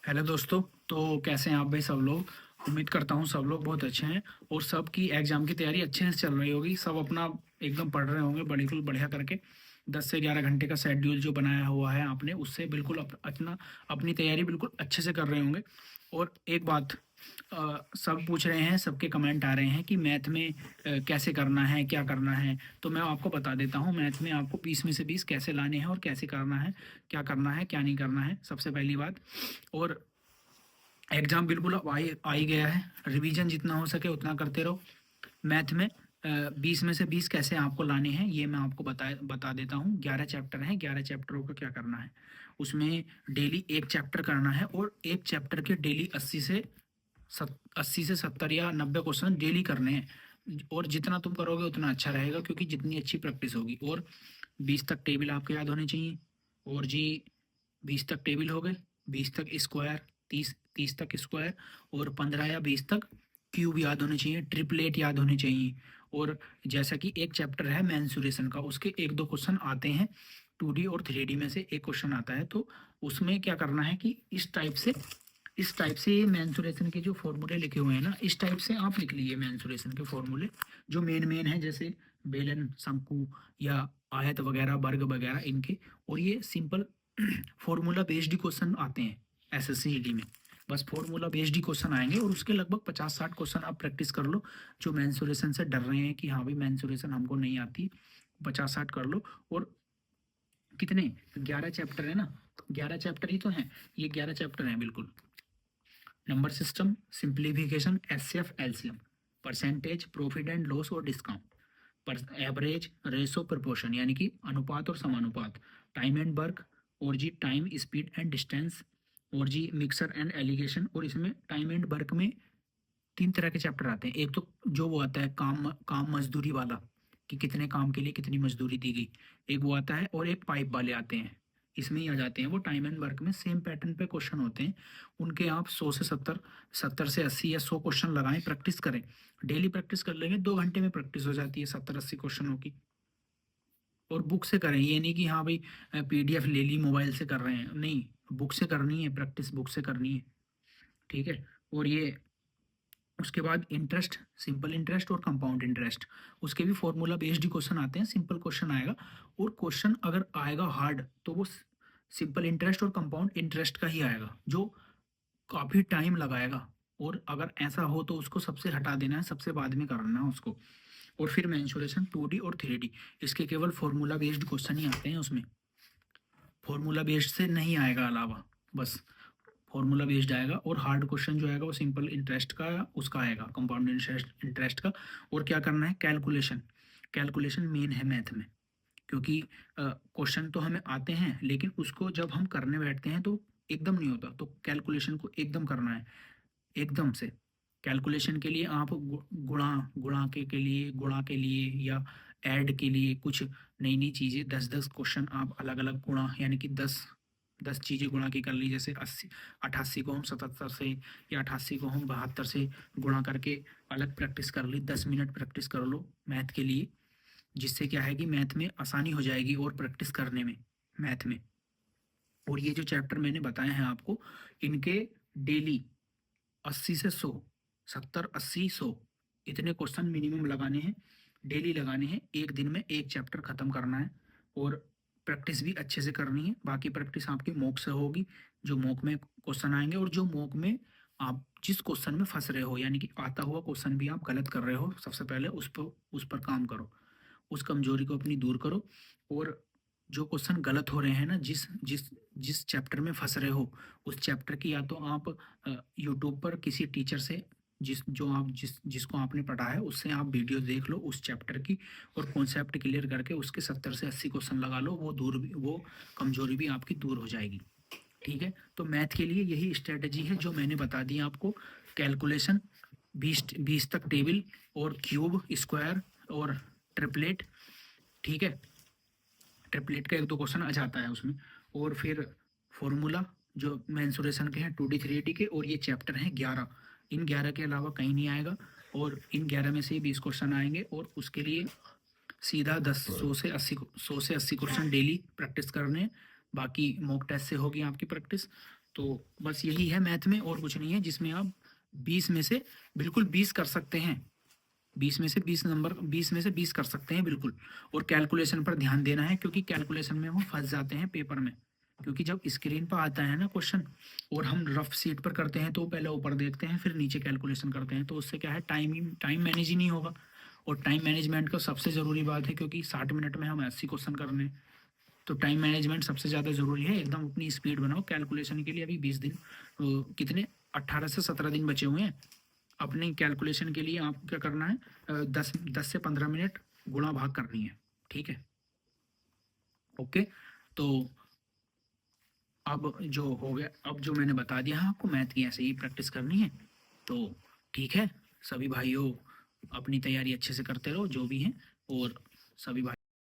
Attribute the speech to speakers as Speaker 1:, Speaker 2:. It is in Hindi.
Speaker 1: हेलो दोस्तों। तो कैसे हैं आप भाई सब लोग। उम्मीद करता हूँ सब लोग बहुत अच्छे हैं और सबकी एग्जाम की तैयारी अच्छे से चल रही होगी। सब अपना एकदम पढ़ रहे होंगे बिल्कुल बढ़िया करके। 10 से 11 घंटे का शेड्यूल जो बनाया हुआ है आपने उससे बिल्कुल अपना अपनी तैयारी बिल्कुल अच्छे से कर रहे होंगे। और एक बात, सब पूछ रहे हैं, सबके कमेंट आ रहे हैं कि मैथ में कैसे करना है, क्या करना है। तो मैं आपको बता देता हूँ मैथ में आपको 20 में से 20 कैसे लाने हैं और कैसे करना है, क्या नहीं करना है, सबसे पहली बात। और एग्जाम बिल्कुल अब आ ही गया है। रिवीजन जितना हो सके उतना करते रहो। मैथ में 20 में से 20 कैसे आपको लाने हैं ये मैं आपको बता देता हूँ। 11 चैप्टर हैं, 11 चैप्टरों का क्या करना है उसमें। डेली एक चैप्टर करना है और एक चैप्टर के डेली 80 से 70 या 90 क्वेश्चन डेली करने हैं। और जितना तुम करोगे उतना अच्छा रहेगा, क्योंकि जितनी अच्छी प्रैक्टिस होगी। और 20 तक टेबल आपके याद होने चाहिए। और जी, 20 तक टेबल हो गए, 20 तक स्क्वायर, 30 तक स्क्वायर, और 15 या 20 तक क्यूब याद होने चाहिए, ट्रिपलेट याद होने चाहिए। और जैसा कि एक चैप्टर है मैंसुरेशन का, उसके एक दो क्वेश्चन आते हैं 2D और 3D में से एक क्वेश्चन आता है। तो उसमें क्या करना है कि इस टाइप से ये मैंसुरेशन के जो फॉर्मूले लिखे हुए हैं ना, इस टाइप से आप लिख लीजिए मैंसुरेशन के फॉर्मूले जो मेन मेन है, जैसे बेलन, शंकु या आयत वगैरह, वर्ग वगैरह इनके। और ये सिंपल फॉर्मूला बेस्ड क्वेश्चन आते हैं एसएससी जीडी में। बस फॉर्मूला बेस्ड ही क्वेश्चन आएंगे और उसके लगभग 50-60 क्वेश्चन आप प्रैक्टिस कर लो। जो मैंसुरेशन से डर रहे हैं कि हाँ भाई मैंसुरेशन हमको नहीं आती, 50-60 कर लो। और कितने, 11 चैप्टर है ना, 11 चैप्टर ही तो हैं। ये 11 चैप्टर हैं बिल्कुल। Number system, simplification, HCF, LCM, percentage, profit and loss और डिस्काउंट, पर एवरेज, रेशो, प्रपोर्शन यानी कि अनुपात और समानुपात, टाइम एंड वर्क, और जी टाइम, स्पीड एंड डिस्टेंस, और जी मिक्सर एंड एलिगेशन। और इसमें टाइम एंड वर्क में 3 तरह के चैप्टर आते हैं। एक तो जो वो आता है काम काम मजदूरी वाला, कि कितने काम के लिए कितनी मजदूरी दी गई, एक वो आता है। और एक पाइप वाले आते हैं, इसमें ही आ जाते हैं वो। टाइम एंड वर्क में सेम पैटर्न पे क्वेश्चन होते हैं। उनके आप 100 से 70, 70 से 80 या 100 क्वेश्चन लगाएं, प्रैक्टिस करें। डेली प्रैक्टिस कर लेंगे, 2 घंटे में प्रैक्टिस हो जाती है 70-80 क्वेश्चनों की। और बुक से करें, ये नहीं कि हाँ भाई पीडीएफ ले ली मोबाइल से कर रहे हैं, नहीं। बुक से करनी है प्रैक्टिस, बुक से करनी है। ठीक है। और ये उसके बाद इंटरेस्ट, सिंपल इंटरेस्ट और कंपाउंड इंटरेस्ट, उसके भी फॉर्मूला बेस्ड क्वेश्चन आते हैं। सिंपल क्वेश्चन आएगा, और क्वेश्चन अगर आएगा हार्ड तो वो सिंपल इंटरेस्ट और कंपाउंड इंटरेस्ट का ही आएगा, जो काफी टाइम लगाएगा। और अगर ऐसा हो तो उसको सबसे हटा देना है, सबसे बाद में करना है उसको। और फिर मेंसुरेशन 2D और 3D, इसके केवल फॉर्मूला बेस्ड क्वेश्चन ही आते हैं उसमें। फॉर्मूला बेस्ड से नहीं आएगा अलावा, बस फॉर्मूला बेस्ड आएगा। और हार्ड क्वेश्चन जो आएगा वो सिंपल इंटरेस्ट का, उसका आएगा, कंपाउंड इंटरेस्ट का। और क्या करना है, कैलकुलेशन। कैलकुलेशन मेन है मैथ में, क्योंकि क्वेश्चन तो हमें आते हैं लेकिन उसको जब हम करने बैठते हैं तो एकदम नहीं होता। तो कैलकुलेशन को एकदम करना है, एकदम से। कैलकुलेशन के लिए आप गुणा गुणा के लिए या ऐड के लिए कुछ नई नई चीज़ें, 10-10 क्वेश्चन आप अलग अलग गुणा, यानी कि 10 10 चीज़ें गुणा की कर ली। जैसे 88 को हम 77 से, या 88 को हम 72 से गुणा करके अलग प्रैक्टिस कर ली। 10 मिनट प्रैक्टिस कर लो मैथ के लिए, जिससे क्या है कि मैथ में आसानी हो जाएगी और प्रैक्टिस करने में, मैथ में। और ये जो चैप्टर मैंने बताए हैं आपको, इनके डेली 80 से 100, 70, 80, 100 इतने क्वेश्चन मिनिमम लगाने हैं, डेली लगाने हैं। एक दिन में एक चैप्टर खत्म करना है। और प्रैक्टिस भी अच्छे से करनी है। बाकी प्रैक्टिस आपकी मॉक से होगी, जो मॉक में क्वेश्चन आएंगे, और जो मॉक में आप जिस क्वेश्चन में फंस रहे हो, यानी कि आता हुआ क्वेश्चन भी आप गलत कर रहे हो, सबसे पहले उस पर काम करो, उस कमजोरी को अपनी दूर करो। और जो क्वेश्चन गलत हो रहे हैं ना, जिस जिस जिस चैप्टर में फंस रहे हो, उस चैप्टर की या तो आप यूट्यूब पर किसी टीचर से, जिसको आपने पढ़ा है उससे आप वीडियो देख लो उस चैप्टर की, और कॉन्सेप्ट क्लियर करके उसके 70 से 80 क्वेश्चन लगा लो। वो कमजोरी भी आपकी दूर हो जाएगी। ठीक है। तो मैथ के लिए यही स्ट्रेटजी है जो मैंने बता दी आपको। कैलकुलेशन, 20 तक टेबल, और क्यूब, स्क्वायर, और ट्रिपलेट। ठीक है। ट्रिपलेट का एक दो क्वेश्चन आ जाता है उसमें। और फिर फॉर्मूला जो मेंसुरेशन के हैं 2D 3D के, और ये चैप्टर हैं 11। इन 11 के अलावा कहीं नहीं आएगा। और इन 11 में से ही 20 क्वेश्चन आएंगे, और उसके लिए सीधा 100 से 80 क्वेश्चन डेली प्रैक्टिस करने हैं। बाकी मॉक टेस्ट से होगी आपकी प्रैक्टिस। तो बस यही है मैथ में, और कुछ नहीं है, जिसमें आप 20 में से बिल्कुल 20 कर सकते हैं। 20 में से 20 नंबर, 20 में से 20 कर सकते हैं बिल्कुल। और कैलकुलेशन पर ध्यान देना है, क्योंकि कैलकुलेशन में वो फंस जाते हैं पेपर में। क्योंकि जब स्क्रीन पर आता है ना क्वेश्चन, और हम रफ सीट पर करते हैं, तो पहले ऊपर देखते हैं फिर नीचे कैलकुलेशन करते हैं, तो उससे क्या है, टाइम मैनेज ही नहीं होगा। और टाइम मैनेजमेंट का सबसे ज़रूरी बात है, क्योंकि 60 मिनट में हम 80 क्वेश्चन करने हैं, तो टाइम मैनेजमेंट सबसे ज़्यादा ज़रूरी है। एकदम अपनी स्पीड बनाओ कैलकुलेशन के लिए। अभी 20 दिन, कितने, 18 से 17 दिन बचे हुए हैं अपने कैलकुलेशन के लिए। आपको क्या करना है, 10 से 15 मिनट गुणा भाग करनी है, ठीक है। ओके, तो अब जो हो गया, अब जो मैंने बता दिया है आपको, मैथ की ऐसे ही प्रैक्टिस करनी है। तो ठीक है, सभी भाइयों अपनी तैयारी अच्छे से करते रहो जो भी हैं, और सभी भाई